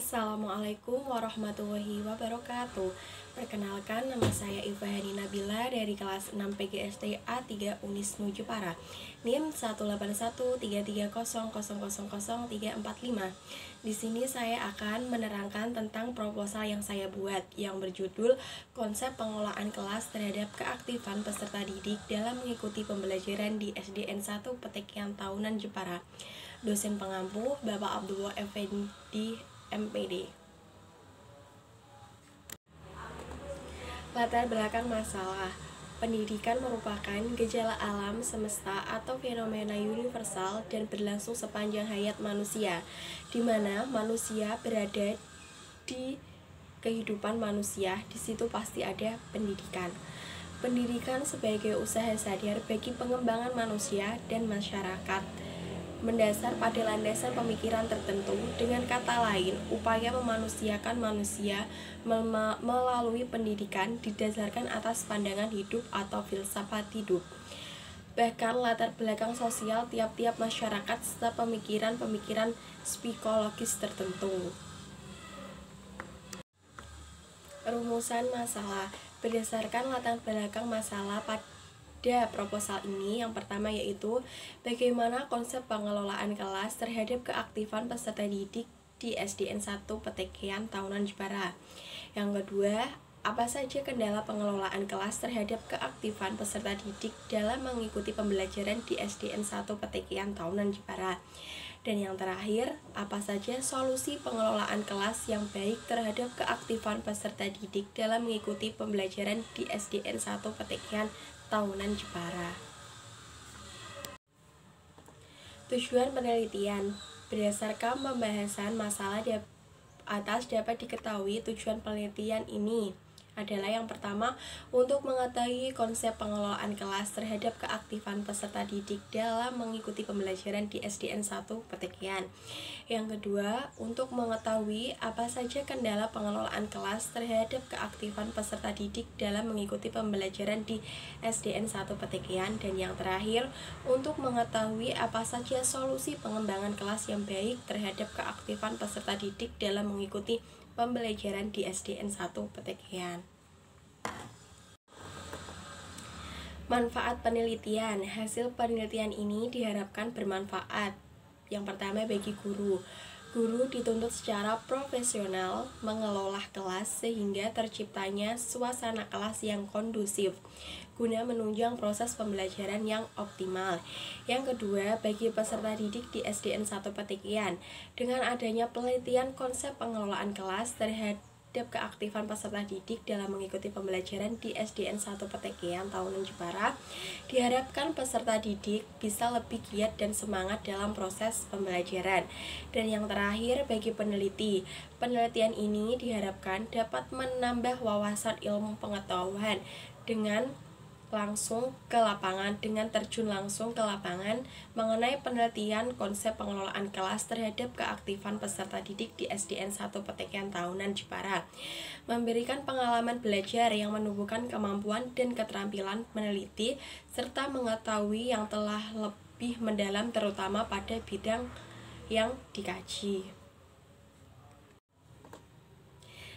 Assalamualaikum warahmatullahi wabarakatuh. Perkenalkan, nama saya Ifahani Nabila dari kelas 6 PGSD A3 Unis Jepara. NIM 1813300000345. Di sini saya akan menerangkan tentang proposal yang saya buat yang berjudul Konsep Pengelolaan Kelas Terhadap Keaktifan Peserta Didik dalam Mengikuti Pembelajaran di SDN 1 Petekian Tahunan Jepara. Dosen pengampu Bapak Abdullah Effendi MPD. Latar belakang masalah. Pendidikan merupakan gejala alam semesta atau fenomena universal dan berlangsung sepanjang hayat manusia, di mana manusia berada di kehidupan manusia. Di situ pasti ada pendidikan. Pendidikan sebagai usaha sadar bagi pengembangan manusia dan masyarakat, mendasar pada landasan pemikiran tertentu. Dengan kata lain, upaya memanusiakan manusia melalui pendidikan didasarkan atas pandangan hidup atau filsafat hidup, bahkan latar belakang sosial tiap-tiap masyarakat serta pemikiran-pemikiran psikologis tertentu. Rumusan masalah. Berdasarkan latar belakang masalah pada proposal ini, yang pertama yaitu bagaimana konsep pengelolaan kelas terhadap keaktifan peserta didik di SDN 1 Petekian Tahunan Jepara. Yang kedua, apa saja kendala pengelolaan kelas terhadap keaktifan peserta didik dalam mengikuti pembelajaran di SDN 1 Petekian Tahunan Jepara. Dan yang terakhir, apa saja solusi pengelolaan kelas yang baik terhadap keaktifan peserta didik dalam mengikuti pembelajaran di SDN 1 Petekian Tahunan Jepara. Tujuan penelitian. Berdasarkan pembahasan masalah atas dapat diketahui tujuan penelitian ini adalah yang pertama, untuk mengetahui konsep pengelolaan kelas terhadap keaktifan peserta didik dalam mengikuti pembelajaran di SDN 1 Petekian. Yang kedua, untuk mengetahui apa saja kendala pengelolaan kelas terhadap keaktifan peserta didik dalam mengikuti pembelajaran di SDN 1 Petekian. Dan yang terakhir, untuk mengetahui apa saja solusi pengembangan kelas yang baik terhadap keaktifan peserta didik dalam mengikuti pembelajaran di SDN 1 Petekian. Manfaat penelitian. Hasil penelitian ini diharapkan bermanfaat. Yang pertama, bagi guru. Guru dituntut secara profesional mengelola kelas sehingga terciptanya suasana kelas yang kondusif guna menunjang proses pembelajaran yang optimal. Yang kedua, bagi peserta didik di SDN 1 Petekian, dengan adanya penelitian konsep pengelolaan kelas terhadap keaktifan peserta didik dalam mengikuti pembelajaran di SDN 1 Petekian Tahunan Jepara, diharapkan peserta didik bisa lebih giat dan semangat dalam proses pembelajaran. Dan yang terakhir, bagi peneliti, penelitian ini diharapkan dapat menambah wawasan ilmu pengetahuan dengan terjun langsung ke lapangan mengenai penelitian konsep pengelolaan kelas terhadap keaktifan peserta didik di SDN 1 Petekian Tahunan Jepara, memberikan pengalaman belajar yang menumbuhkan kemampuan dan keterampilan meneliti serta mengetahui yang telah lebih mendalam terutama pada bidang yang dikaji.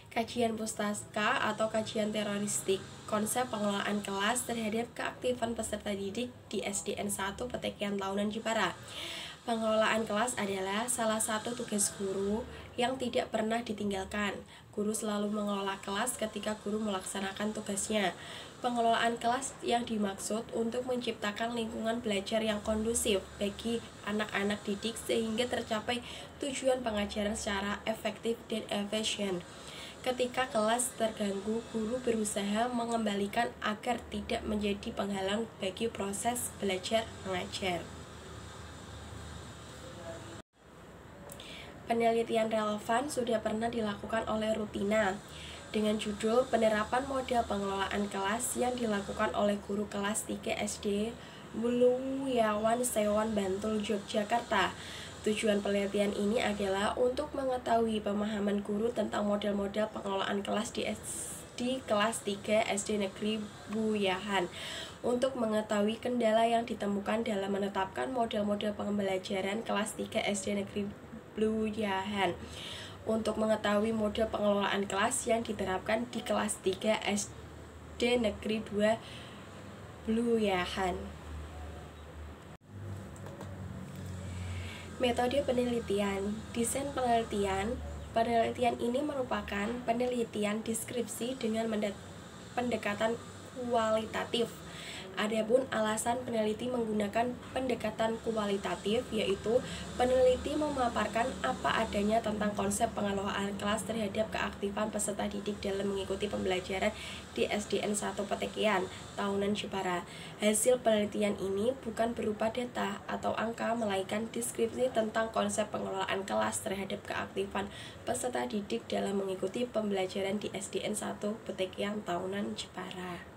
Kajian pustaka atau kajian teoristik konsep pengelolaan kelas terhadap keaktifan peserta didik di SDN 1 Petekian Tahunan Jepara. Pengelolaan kelas adalah salah satu tugas guru yang tidak pernah ditinggalkan. Guru selalu mengelola kelas ketika guru melaksanakan tugasnya. Pengelolaan kelas yang dimaksud untuk menciptakan lingkungan belajar yang kondusif bagi anak-anak didik sehingga tercapai tujuan pengajaran secara efektif dan efisien. Ketika kelas terganggu, guru berusaha mengembalikan agar tidak menjadi penghalang bagi proses belajar mengajar. Penelitian relevan sudah pernah dilakukan oleh Rutina dengan judul Penerapan Model Pengelolaan Kelas yang dilakukan oleh guru kelas 3 SD Buluyawan Sewon Bantul, Yogyakarta. Tujuan penelitian ini adalah untuk mengetahui pemahaman guru tentang model-model pengelolaan kelas di kelas 3 SD Negeri Buyahan, untuk mengetahui kendala yang ditemukan dalam menetapkan model-model pembelajaran kelas 3 SD Negeri Buyahan, untuk mengetahui mode pengelolaan kelas yang diterapkan di kelas 3 SD Negeri 2 Bluyahan. Metode penelitian. Desain penelitian. Penelitian ini merupakan penelitian deskripsi dengan pendekatan kualitatif. Adapun alasan peneliti menggunakan pendekatan kualitatif, yaitu peneliti memaparkan apa adanya tentang konsep pengelolaan kelas terhadap keaktifan peserta didik dalam mengikuti pembelajaran di SDN 1 Petekian, Tahunan Jepara. Hasil penelitian ini bukan berupa data atau angka, melainkan deskripsi tentang konsep pengelolaan kelas terhadap keaktifan peserta didik dalam mengikuti pembelajaran di SDN 1 Petekian, Tahunan Jepara.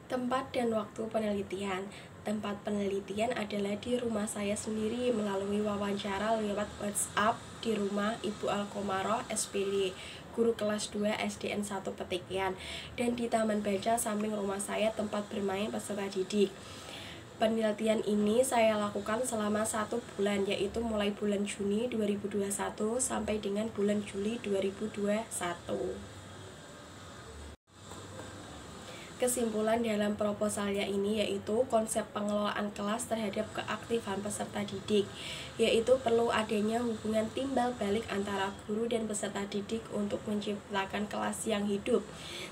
Tempat dan waktu penelitian. Tempat penelitian adalah di rumah saya sendiri melalui wawancara lewat WhatsApp di rumah Ibu Alkomaroh SPD, guru kelas 2 SDN 1 Petekian, dan di taman baca samping rumah saya tempat bermain peserta didik. Penelitian ini saya lakukan selama 1 bulan, yaitu mulai bulan Juni 2021 sampai dengan bulan Juli 2021. Kesimpulan dalam proposalnya ini yaitu konsep pengelolaan kelas terhadap keaktifan peserta didik, yaitu perlu adanya hubungan timbal balik antara guru dan peserta didik untuk menciptakan kelas yang hidup,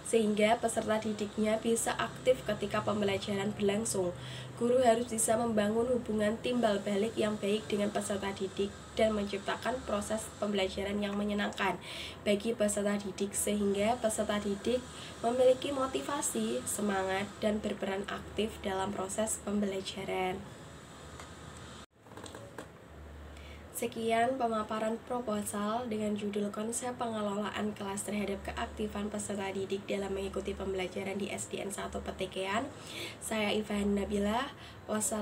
sehingga peserta didiknya bisa aktif ketika pembelajaran berlangsung. Guru harus bisa membangun hubungan timbal balik yang baik dengan peserta didik dan menciptakan proses pembelajaran yang menyenangkan bagi peserta didik, sehingga peserta didik memiliki motivasi, semangat, dan berperan aktif dalam proses pembelajaran. Sekian pemaparan proposal dengan judul konsep pengelolaan kelas terhadap keaktifan peserta didik dalam mengikuti pembelajaran di SDN 1 Petekian. Saya Ivan Nabila. Wassalamualaikum.